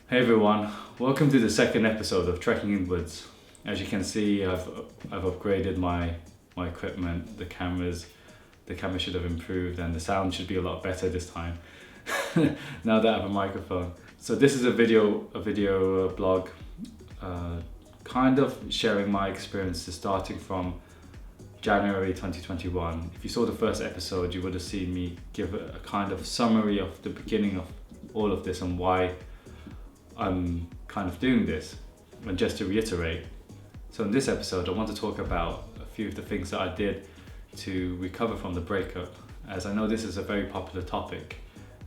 Hey everyone, welcome to the second episode of Trekking Inwards. As you can see, I've upgraded my equipment. The camera should have improved, and the sound should be a lot better this time. Now that I have a microphone. So this is a video blog, kind of sharing my experiences starting from January 2021. If you saw the first episode, you would have seen me give a kind of summary of the beginning of all of this and why I'm kind of doing this. And just to reiterate, so in this episode I want to talk about a few of the things that I did to recover from the breakup, as I know this is a very popular topic,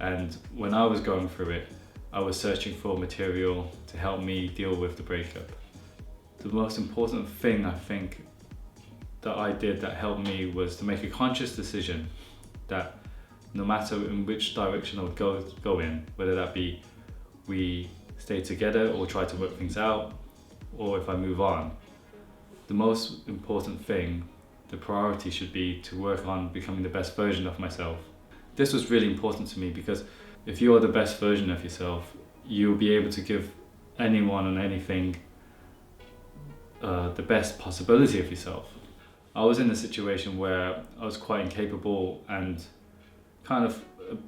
and when I was going through it I was searching for material to help me deal with the breakup. The most important thing I think that I did that helped me was to make a conscious decision that no matter in which direction I would go in, whether that be we stay together or try to work things out, or if I move on, the most important thing, the priority should be to work on becoming the best version of myself. This was really important to me because if you are the best version of yourself, you'll be able to give anyone and anything the best possibility of yourself. I was in a situation where I was quite incapable and kind of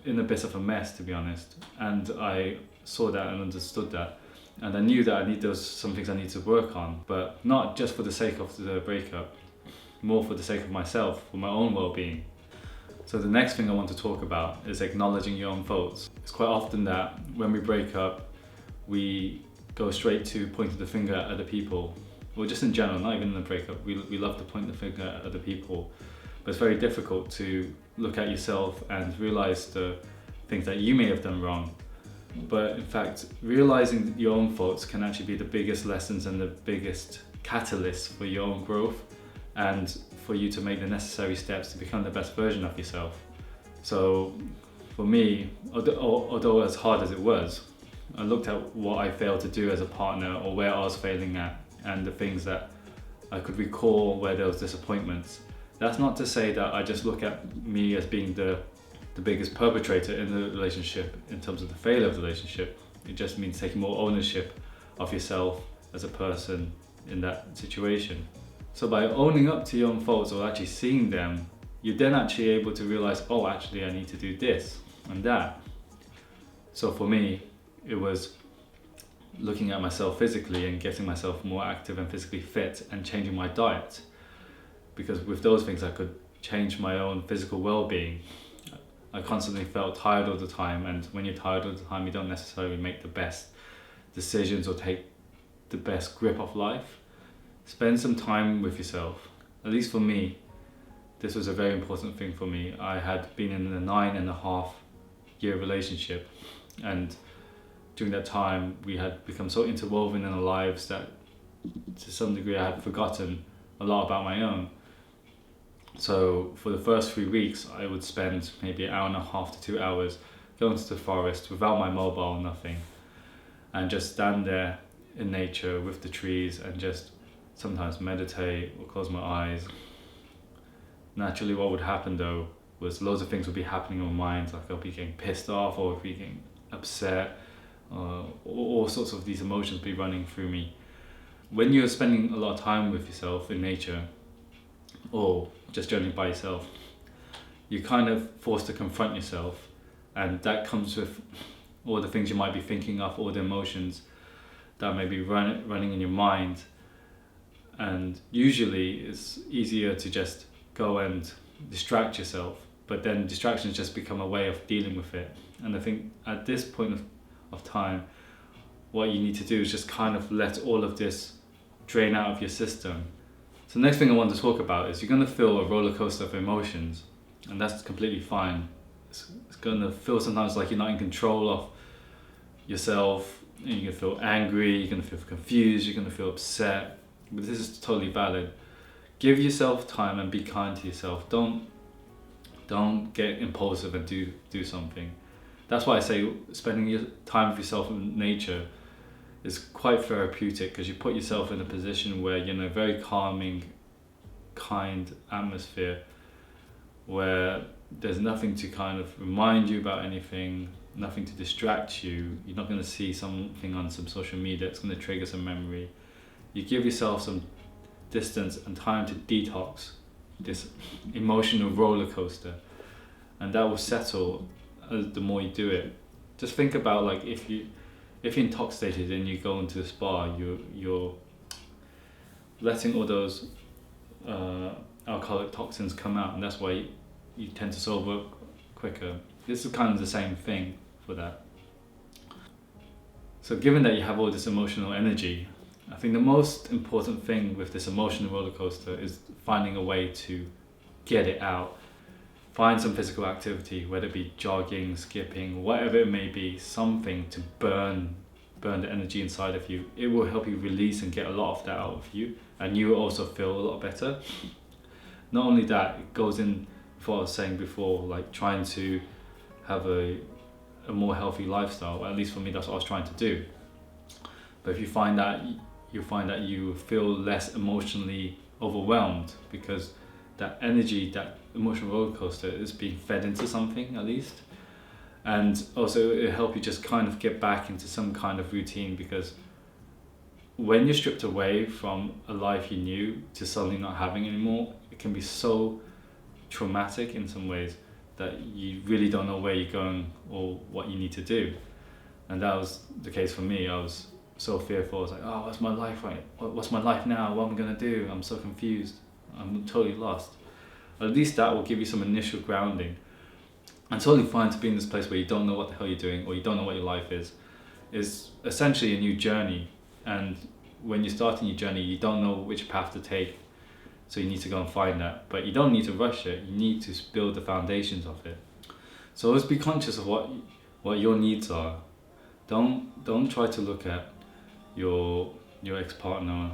in a bit of a mess, to be honest, and I saw that and understood that, and I knew that there was some things I need to work on, but not just for the sake of the breakup, more for the sake of myself, for my own well-being. So the next thing I want to talk about is acknowledging your own faults. It's quite often that when we break up, we go straight to pointing the finger at other people, or just in general, not even in the breakup, we love to point the finger at other people, but it's very difficult to look at yourself and realize the things that you may have done wrong. But in fact, realizing your own faults can actually be the biggest lessons and the biggest catalyst for your own growth and for you to make the necessary steps to become the best version of yourself. So for me, although as hard as it was, I looked at what I failed to do as a partner or where I was failing at, and the things that I could recall where there was disappointments. That's not to say that I just look at me as being the biggest perpetrator in the relationship in terms of the failure of the relationship. It just means taking more ownership of yourself as a person in that situation. So by owning up to your own faults or actually seeing them, you're then actually able to realize, oh, actually I need to do this and that. So for me, it was looking at myself physically and getting myself more active and physically fit and changing my diet, because with those things I could change my own physical well-being. I constantly felt tired all the time, and when you're tired all the time you don't necessarily make the best decisions or take the best grip of life. Spend some time with yourself. At least for me, this was a very important thing for me. I had been in a 9.5-year relationship, and during that time we had become so interwoven in our lives that to some degree I had forgotten a lot about my own. So for the first 3 weeks I would spend maybe 1.5 hours to 2 hours going to the forest without my mobile, nothing, and just stand there in nature with the trees and just sometimes meditate or close my eyes. Naturally what would happen though was loads of things would be happening in my mind, like I'll be getting pissed off or I'll be getting upset, all sorts of these emotions be running through me. When you're spending a lot of time with yourself in nature or just generally by yourself, you're kind of forced to confront yourself, and that comes with all the things you might be thinking of, all the emotions that may be running in your mind. And usually it's easier to just go and distract yourself, but then distractions just become a way of dealing with it. And I think at this point of time, what you need to do is just kind of let all of this drain out of your system. So the next thing I want to talk about is you're going to feel a roller coaster of emotions, and that's completely fine. It's going to feel sometimes like you're not in control of yourself, and you're going to feel angry, you're going to feel confused, you're going to feel upset, but this is totally valid. Give yourself time and be kind to yourself. Don't get impulsive and do something. That's why I say spending your time with yourself in nature is quite therapeutic, because you put yourself in a position where you're in a very calming, kind atmosphere where there's nothing to kind of remind you about anything. nothing to distract you. You're not going to see something on some social media that's going to trigger some memory. You give yourself some distance and time to detox this emotional roller coaster, and that will settle the more you do it. Just think about, like, if you're intoxicated and you go into a spa, you're letting all those alcoholic toxins come out, and that's why you tend to sober quicker. This is kind of the same thing for that. So given that you have all this emotional energy, I think the most important thing with this emotional roller coaster is finding a way to get it out. Find some physical activity, whether it be jogging, skipping, whatever it may be, something to burn the energy inside of you. It will help you release and get a lot of that out of you, and you will also feel a lot better. Not only that, it goes in what I was saying before, like trying to have a more healthy lifestyle. At least for me, that's what I was trying to do. But if you find that, you'll find that you feel less emotionally overwhelmed, because that energy, that emotional roller coaster is being fed into something at least. And also it'll help you just kind of get back into some kind of routine, because when you're stripped away from a life you knew to suddenly not having anymore, it can be so traumatic in some ways that you really don't know where you're going or what you need to do. And that was the case for me. I was so fearful. I was like, oh, what's my life right? What's my life now? What am I gonna do? I'm so confused. I'm totally lost. At least that will give you some initial grounding. And it's totally fine to be in this place where you don't know what the hell you're doing, or you don't know what your life is essentially a new journey. And when you're starting your journey, you don't know which path to take. So you need to go and find that. But you don't need to rush it. You need to build the foundations of it. So always be conscious of what your needs are. Don't try to look at your ex-partner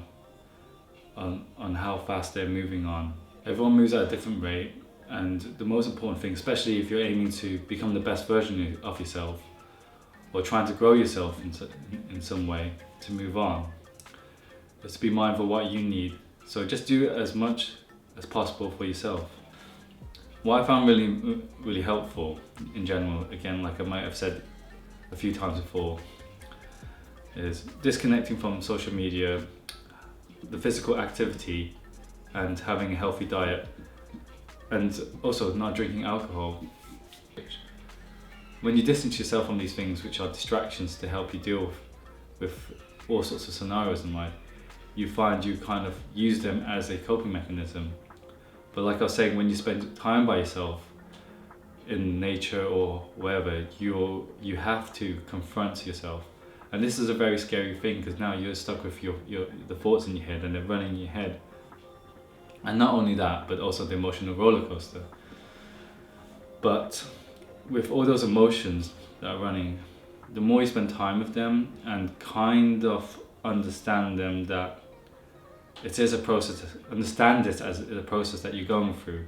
on how fast they're moving on. Everyone moves at a different rate, and the most important thing, especially if you're aiming to become the best version of yourself, or trying to grow yourself in some way to move on, is to be mindful of what you need. So just do as much as possible for yourself. What I found really helpful in general, again, like I might have said a few times before, is disconnecting from social media, the physical activity, and having a healthy diet, and also not drinking alcohol. When you distance yourself from these things, which are distractions to help you deal with all sorts of scenarios in life, you find you kind of use them as a coping mechanism. But like I was saying, when you spend time by yourself in nature or wherever, you have to confront yourself. And this is a very scary thing, because now you're stuck with the thoughts in your head, and they're running in your head. And not only that, but also the emotional roller coaster. But with all those emotions that are running, the more you spend time with them and kind of understand them, that it is a process, understand it as a process that you're going through.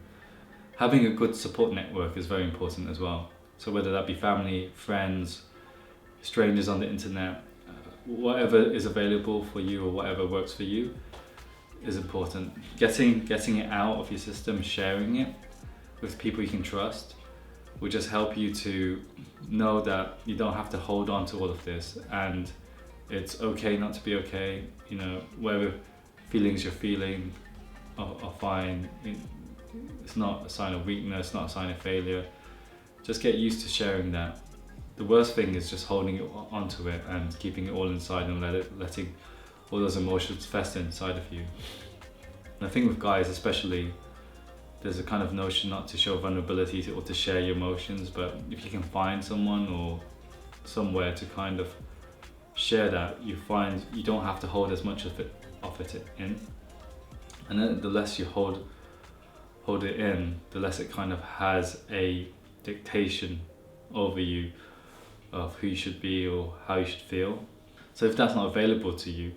Having a good support network is very important as well. So whether that be family, friends, strangers on the internet, whatever is available for you or whatever works for you is important. Getting it out of your system, sharing it with people you can trust, will just help you to know that you don't have to hold on to all of this, and it's okay not to be okay. You know, whatever feelings you're feeling are fine. It's not a sign of weakness, not a sign of failure. Just get used to sharing that. The worst thing is just holding onto it and keeping it all inside, and letting all those emotions fester inside of you. And I think with guys especially, there's a kind of notion not to show vulnerability or to share your emotions, but if you can find someone or somewhere to kind of share that, you find you don't have to hold as much of it in. And then the less you hold it in, the less it kind of has a dictation over you of who you should be or how you should feel. So if that's not available to you,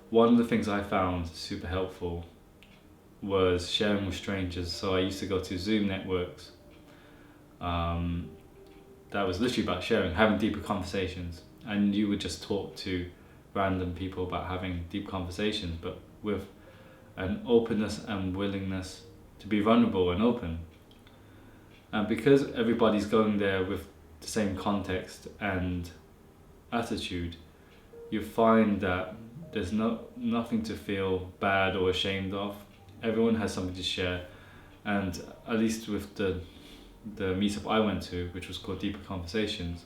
one of the things I found super helpful was sharing with strangers. So I used to go to Zoom networks that was literally about sharing, having deeper conversations, and you would just talk to random people about having deep conversations, but with an openness and willingness to be vulnerable and open. And because everybody's going there with the same context and attitude, you find that there's nothing to feel bad or ashamed of. Everyone has something to share, and at least with the meetup I went to, which was called Deeper Conversations,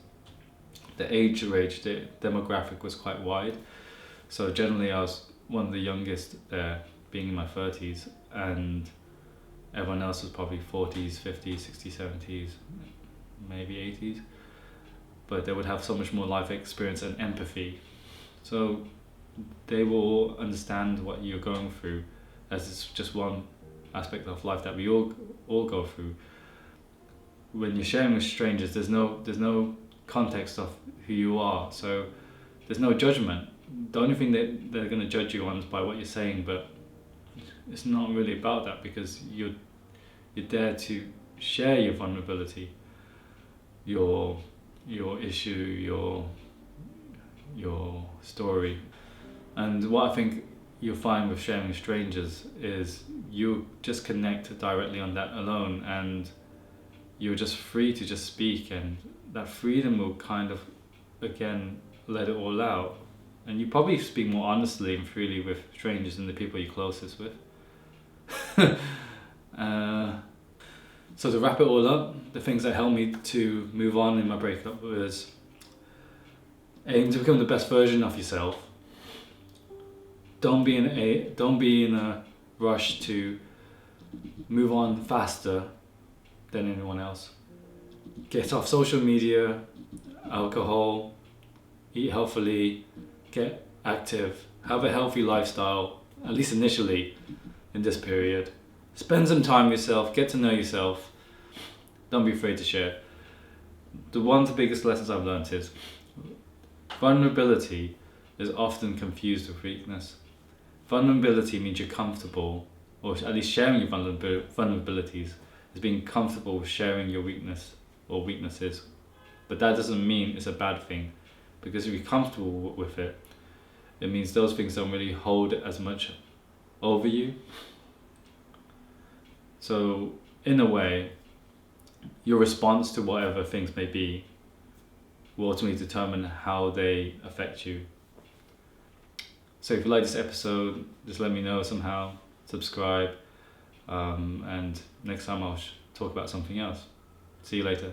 the age range, the demographic was quite wide. So generally I was one of the youngest there, being in my 30s, and everyone else was probably 40s, 50s, 60s, 70s, maybe 80s. But they would have so much more life experience and empathy. So they will understand what you're going through, as it's just one aspect of life that we all go through. When you're sharing with strangers, there's no context of who you are, so there's no judgment. The only thing that they're going to judge you on is by what you're saying, but it's not really about that, because you're there to share your vulnerability, your issue, your story. And what I think you'll find with sharing with strangers is you just connect directly on that alone, and you're just free to just speak, and that freedom will kind of, again, let it all out. And you probably speak more honestly and freely with strangers than the people you're closest with. So to wrap it all up, the things that helped me to move on in my breakup was aim to become the best version of yourself. Don't be in a rush to move on faster than anyone else. Get off social media, alcohol, eat healthily, get active, have a healthy lifestyle, at least initially in this period. Spend some time with yourself, get to know yourself. Don't be afraid to share. One of the biggest lessons I've learned is vulnerability is often confused with weakness. Vulnerability means you're comfortable, or at least sharing your vulnerabilities is being comfortable with sharing your weakness or weaknesses. But that doesn't mean it's a bad thing, because if you're comfortable with it, it means those things don't really hold as much over you. So in a way, your response to whatever things may be will ultimately determine how they affect you. So if you like this episode, just let me know somehow, subscribe, and next time I'll talk about something else. See you later.